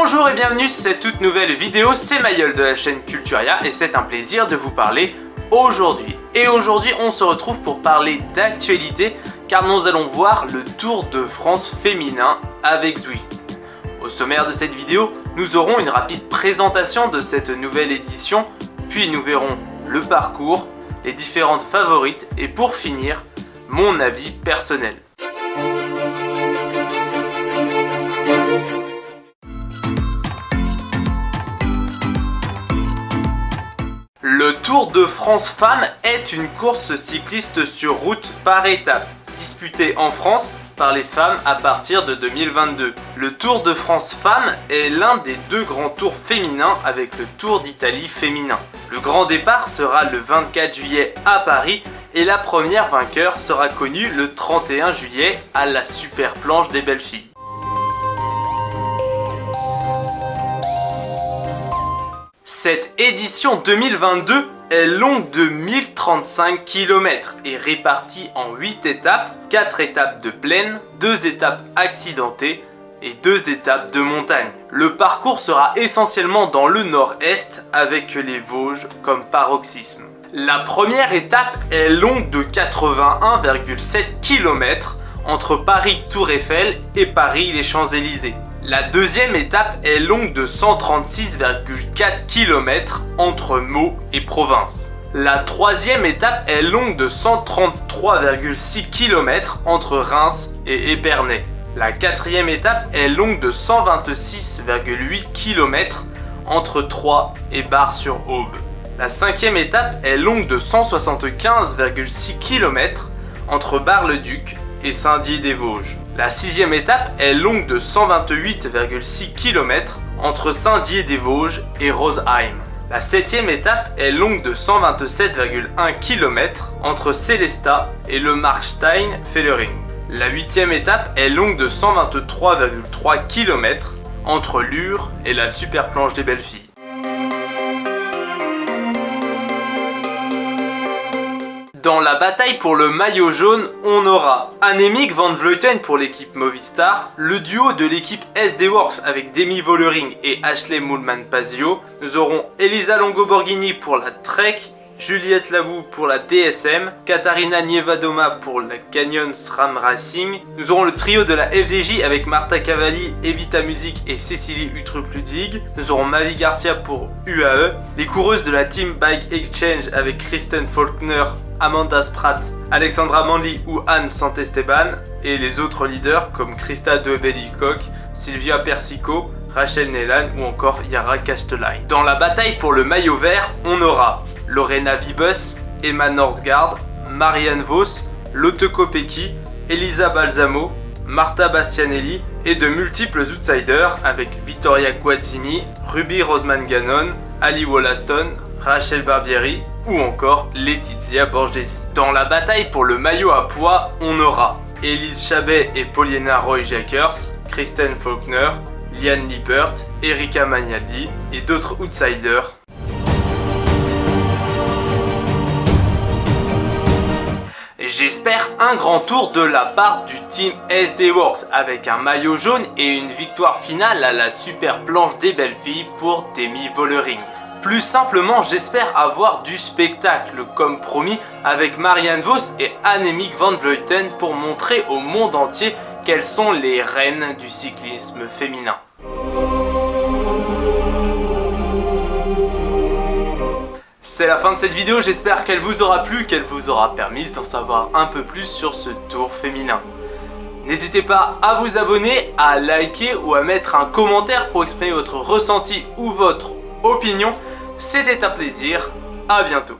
Bonjour et bienvenue sur cette toute nouvelle vidéo, c'est Mayol de la chaîne Culturia et c'est un plaisir de vous parler aujourd'hui. Et aujourd'hui on se retrouve pour parler d'actualité car nous allons voir le Tour de France féminin avec Zwift. Au sommaire de cette vidéo, nous aurons une rapide présentation de cette nouvelle édition, puis nous verrons le parcours, les différentes favorites et pour finir, mon avis personnel. Le Tour de France Femmes est une course cycliste sur route par étapes, disputée en France par les femmes à partir de 2022. Le Tour de France Femmes est l'un des deux grands tours féminins avec le Tour d'Italie féminin. Le grand départ sera le 24 juillet à Paris et la première vainqueur sera connue le 31 juillet à la Super Planche des Belles Filles. Cette édition 2022 est longue de 1035 km et répartie en 8 étapes, 4 étapes de plaine, 2 étapes accidentées et 2 étapes de montagne. Le parcours sera essentiellement dans le nord-est avec les Vosges comme paroxysme. La première étape est longue de 81,7 km entre Paris Tour Eiffel et Paris les Champs-Élysées. La deuxième étape est longue de 136,4 km entre Meaux et Province. La troisième étape est longue de 133,6 km entre Reims et Épernay. La quatrième étape est longue de 126,8 km entre Troyes et Bar-sur-Aube. La cinquième étape est longue de 175,6 km entre Bar-le-Duc et Saint-Dié-des-Vosges. La sixième étape est longue de 128,6 km entre Saint-Dié-des-Vosges et Rosheim. La septième étape est longue de 127,1 km entre Sélestat et le Markstein-Fellering. La huitième étape est longue de 123,3 km entre Lure et la Super Planche des Belles Filles. Dans la bataille pour le maillot jaune, on aura Annemiek van Vleuten pour l'équipe Movistar, le duo de l'équipe SD Works avec Demi Vollering et Ashley Moolman-Pasio. Nous aurons Elisa Longo-Borghini pour la Trek, Juliette Labou pour la DSM, Katarina Nievadoma pour la Canyon SRAM Racing. Nous aurons le trio de la FDJ avec Marta Cavalli, Evita Music et Cécilie Uttrup-Ludwig. Nous aurons Mavi Garcia pour UAE, les coureuses de la Team Bike Exchange avec Kristen Faulkner, Amanda Spratt, Alexandra Manli ou Anne Santesteban et les autres leaders comme Christa de Bellicock, Sylvia Persico, Rachel Nelan ou encore Yara Kastelijn. Dans la bataille pour le maillot vert, on aura Lorena Wiebes, Emma Norsgaard, Marianne Vos, Lotte Kopecky, Elisa Balsamo, Marta Bastianelli et de multiples outsiders avec Vittoria Guazzini, Ruby Rosman-Gannon, Ali Wollaston, Rachel Barbieri ou encore Laetitia Borgesi. Dans la bataille pour le maillot à poids, on aura Elise Chabet et Poliana Roy-Jakers, Kristen Faulkner, Liane Lippert, Erika Magnaldi et d'autres outsiders. J'espère un grand tour de la part du team SD Works avec un maillot jaune et une victoire finale à la Super Planche des Belles Filles pour Demi Vollering. Plus simplement, j'espère avoir du spectacle comme promis avec Marianne Vos et Annemiek van Vleuten pour montrer au monde entier quelles sont les reines du cyclisme féminin. C'est la fin de cette vidéo, j'espère qu'elle vous aura plu, qu'elle vous aura permis d'en savoir un peu plus sur ce tour féminin. N'hésitez pas à vous abonner, à liker ou à mettre un commentaire pour exprimer votre ressenti ou votre opinion. C'était un plaisir, à bientôt.